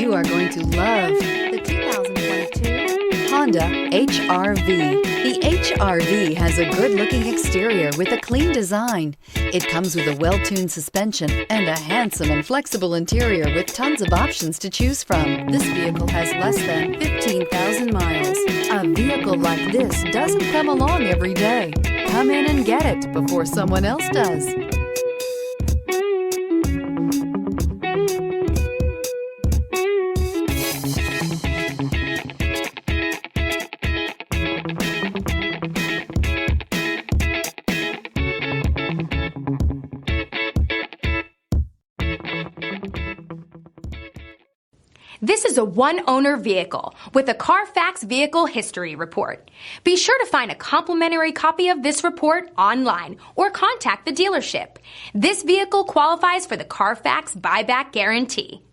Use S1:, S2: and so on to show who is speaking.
S1: You are going to love the 2022 Honda HR-V. The HR-V has a good-looking exterior with a clean design. It comes with a well-tuned suspension and a handsome and flexible interior with tons of options to choose from. This vehicle has less than 15,000 miles. A vehicle like this doesn't come along every day. Come in and get it before someone else does.
S2: This is a one-owner vehicle with a Carfax Vehicle History Report. Be sure to find a complimentary copy of this report online or contact the dealership. This vehicle qualifies for the Carfax Buyback Guarantee.